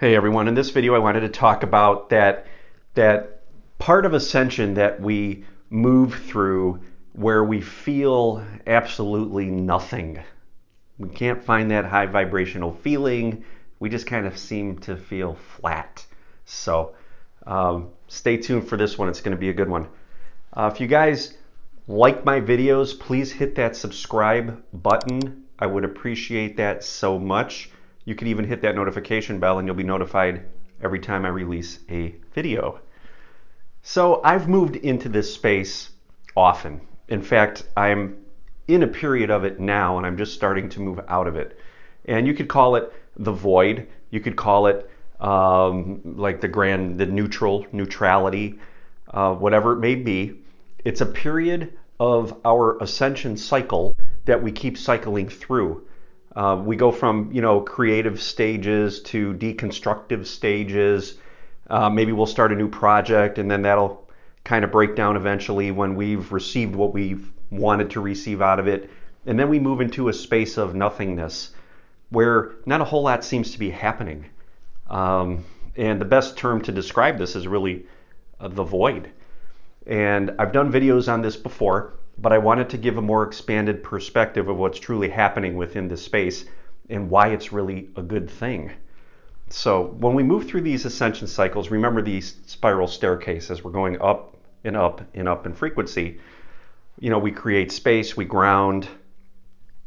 Hey everyone, in this video I wanted to talk about that part of Ascension that we move through where we feel absolutely nothing. We can't find that high vibrational feeling. We just kind of seem to feel flat. So stay tuned for this one. It's going to be a good one. If you guys like my videos, please hit that subscribe button. I would appreciate that so much. You can even hit that notification bell and you'll be notified every time I release a video. So I've moved into this space often. In fact, I'm in a period of it now and I'm just starting to move out of it. And you could call it the void. You could call it like the neutrality, whatever it may be. It's a period of our ascension cycle that we keep cycling through. We go from, creative stages to deconstructive stages. Maybe we'll start a new project and then that'll kind of break down eventually when we've received what we've wanted to receive out of it. And then we move into a space of nothingness where not a whole lot seems to be happening. And the best term to describe this is really the void. And I've done videos on this before, but I wanted to give a more expanded perspective of what's truly happening within this space and why it's really a good thing. So when we move through these ascension cycles, remember these spiral staircases. We're going up and up and up in frequency. We create space, we ground,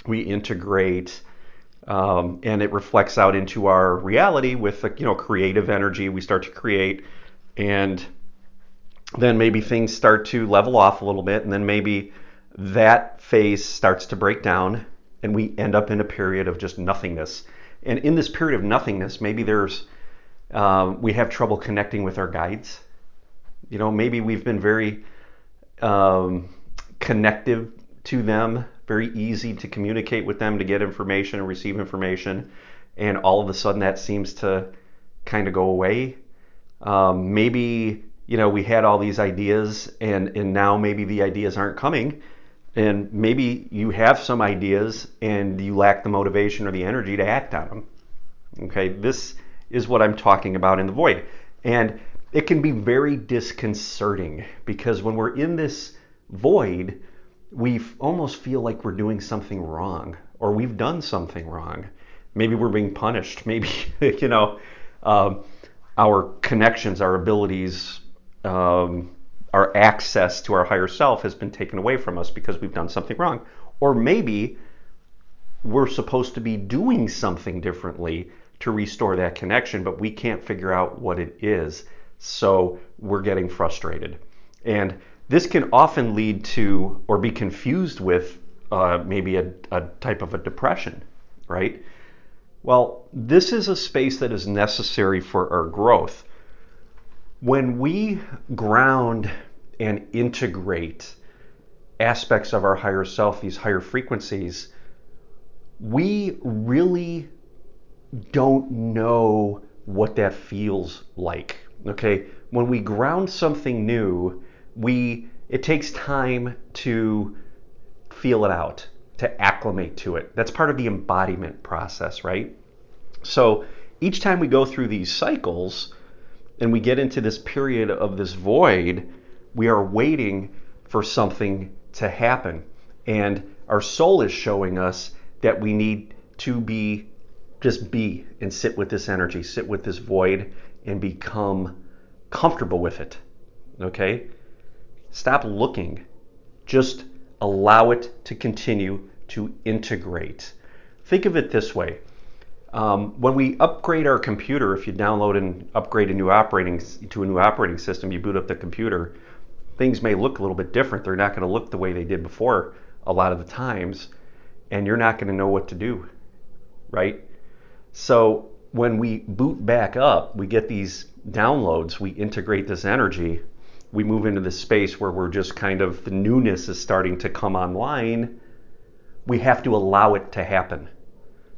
we integrate, and it reflects out into our reality with creative energy. We start to create, and then maybe things start to level off a little bit, and then maybe that phase starts to break down and we end up in a period of just nothingness. And in this period of nothingness, maybe we have trouble connecting with our guides. Maybe we've been very connective to them, very easy to communicate with them, to get information and receive information, and all of a sudden that seems to kind of go away. Maybe we had all these ideas and now maybe the ideas aren't coming, and maybe you have some ideas and you lack the motivation or the energy to act on them. Okay, this is what I'm talking about in the void. And it can be very disconcerting because when we're in this void, we almost feel like we're doing something wrong or we've done something wrong. Maybe we're being punished. Maybe, our connections, our abilities, our access to our higher self has been taken away from us because we've done something wrong. Or maybe we're supposed to be doing something differently to restore that connection, but we can't figure out what it is. So we're getting frustrated. And this can often lead to or be confused with maybe a type of a depression, right? Well, this is a space that is necessary for our growth. When we ground and integrate aspects of our higher self, these higher frequencies, we really don't know what that feels like. Okay, when we ground something new, it takes time to feel it out, to acclimate to it. That's part of the embodiment process, right? So each time we go through these cycles and we get into this period of this void, we are waiting for something to happen. And our soul is showing us that we need to just be and sit with this energy, sit with this void and become comfortable with it. Okay? Stop looking. Just allow it to continue to integrate. Think of it this way. When we upgrade our computer, if you download and upgrade to a new operating system, you boot up the computer, things may look a little bit different. They're not going to look the way they did before a lot of the times, and you're not going to know what to do, right? So when we boot back up, we get these downloads, we integrate this energy, we move into this space where we're just kind of, the newness is starting to come online. We have to allow it to happen.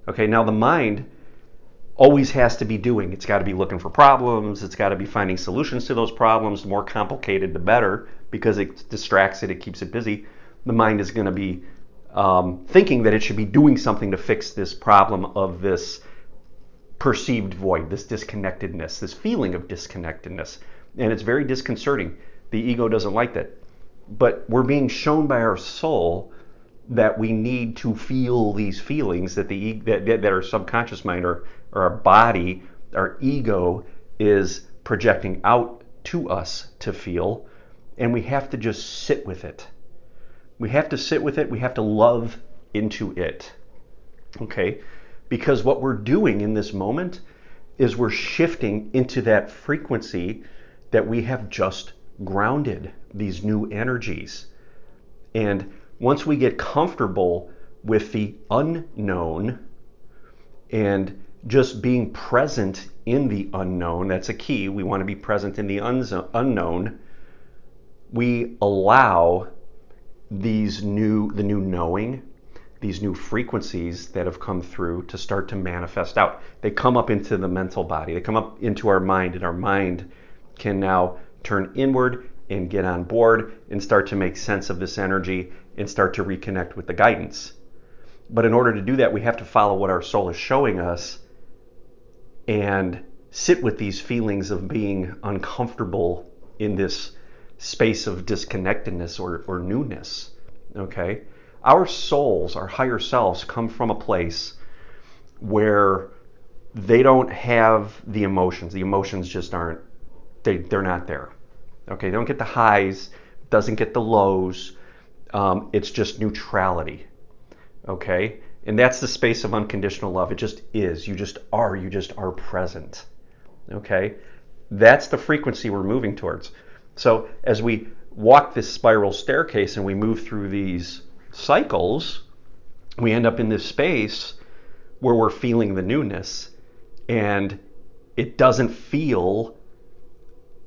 Okay, now the mind always has to be doing. It's got to be looking for problems. It's got to be finding solutions to those problems. The more complicated, the better, because it distracts it. It keeps it busy. The mind is going to be thinking that it should be doing something to fix this problem of this perceived void, this disconnectedness, this feeling of disconnectedness. And it's very disconcerting. The ego doesn't like that. But we're being shown by our soul that we need to feel these feelings that that our subconscious mind or our body, our ego is projecting out to us to feel, and we have to just sit with it. We have to sit with it. We have to love into it. Okay? Because what we're doing in this moment is we're shifting into that frequency that we have just grounded, these new energies. And once we get comfortable with the unknown and just being present in the unknown, that's a key. We want to be present in the unknown. We allow the new knowing, these new frequencies that have come through to start to manifest out. They come up into the mental body. They come up into our mind, and our mind can now turn inward and get on board and start to make sense of this energy and start to reconnect with the guidance. But in order to do that, we have to follow what our soul is showing us and sit with these feelings of being uncomfortable in this space of disconnectedness or newness. Okay? Our souls, our higher selves, come from a place where they don't have the emotions. The emotions just aren't, they're not there. Okay, they don't get the highs, doesn't get the lows. It's just neutrality. Okay, and that's the space of unconditional love. It just is. You just are present. Okay, that's the frequency we're moving towards. So as we walk this spiral staircase and we move through these cycles, we end up in this space where we're feeling the newness, and it doesn't feel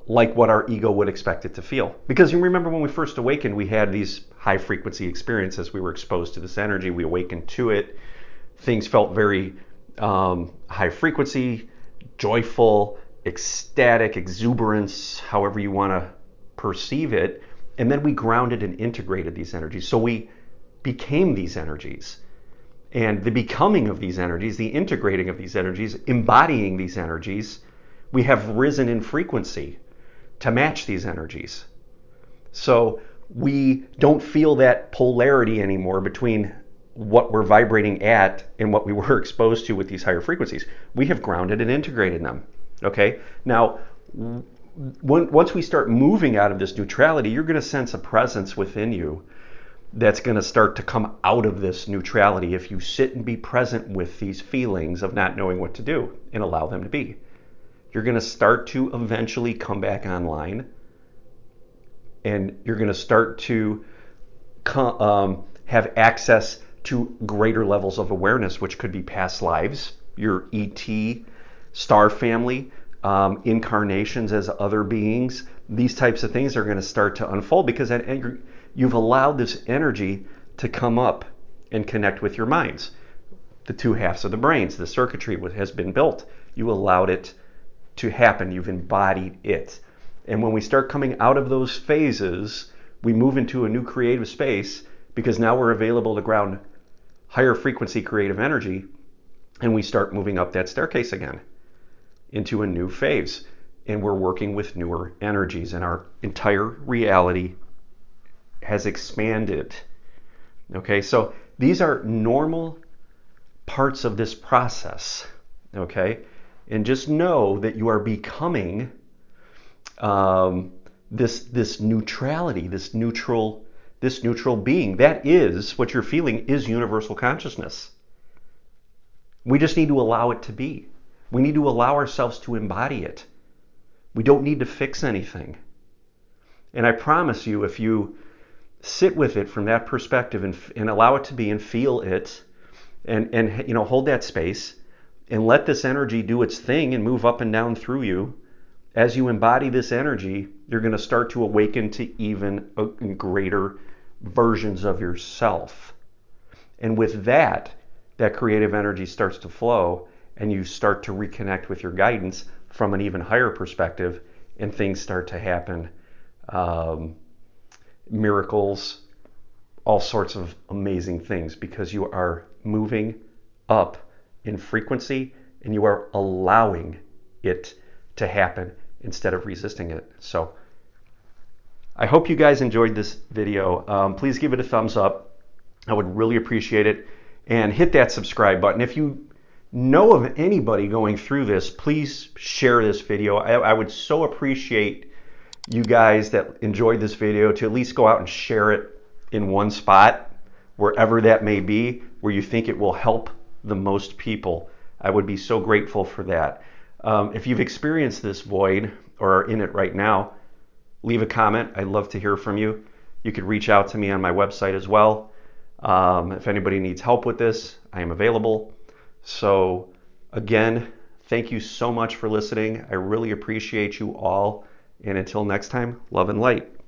like what our ego would expect it to feel. Because you remember when we first awakened, we had these high frequency experiences. We were exposed to this energy. We awakened to it. Things felt very high frequency, joyful, ecstatic, exuberance, however you want to perceive it. And then we grounded and integrated these energies. So we became these energies. And the becoming of these energies, the integrating of these energies, embodying these energies, we have risen in frequency to match these energies. So we don't feel that polarity anymore between what we're vibrating at and what we were exposed to with these higher frequencies. We have grounded and integrated them. Okay? Now, once we start moving out of this neutrality, you're going to sense a presence within you that's going to start to come out of this neutrality if you sit and be present with these feelings of not knowing what to do and allow them to be. You're going to start to eventually come back online, and you're going to start to have access to greater levels of awareness, which could be past lives, your ET, star family, incarnations as other beings. These types of things are going to start to unfold because you've allowed this energy to come up and connect with your minds. The two halves of the brains, the circuitry has been built. You allowed it to happen. You've embodied it. And when we start coming out of those phases, we move into a new creative space because now we're available to ground higher frequency creative energy, and we start moving up that staircase again into a new phase. And we're working with newer energies, and our entire reality has expanded. Okay, so these are normal parts of this process. Okay, and just know that you are becoming this neutrality, this neutral being. That is what you're feeling is universal consciousness. We just need to allow it to be. We need to allow ourselves to embody it. We don't need to fix anything. And I promise you, if you sit with it from that perspective and allow it to be and feel it and hold that space and let this energy do its thing and move up and down through you, as you embody this energy, you're going to start to awaken to even greater versions of yourself. And with that creative energy starts to flow, and you start to reconnect with your guidance from an even higher perspective, and things start to happen. Miracles, all sorts of amazing things, because you are moving up in frequency and you are allowing it to happen instead of resisting it. So I hope you guys enjoyed this video. Please give it a thumbs up. I would really appreciate it. And hit that subscribe button. If you know of anybody going through this, please share this video. I would so appreciate you guys that enjoyed this video to at least go out and share it in one spot, wherever that may be, where you think it will help the most people. I would be so grateful for that. If you've experienced this void or are in it right now, leave a comment. I'd love to hear from you. You could reach out to me on my website as well. If anybody needs help with this, I am available. So again, thank you so much for listening. I really appreciate you all. And until next time, love and light.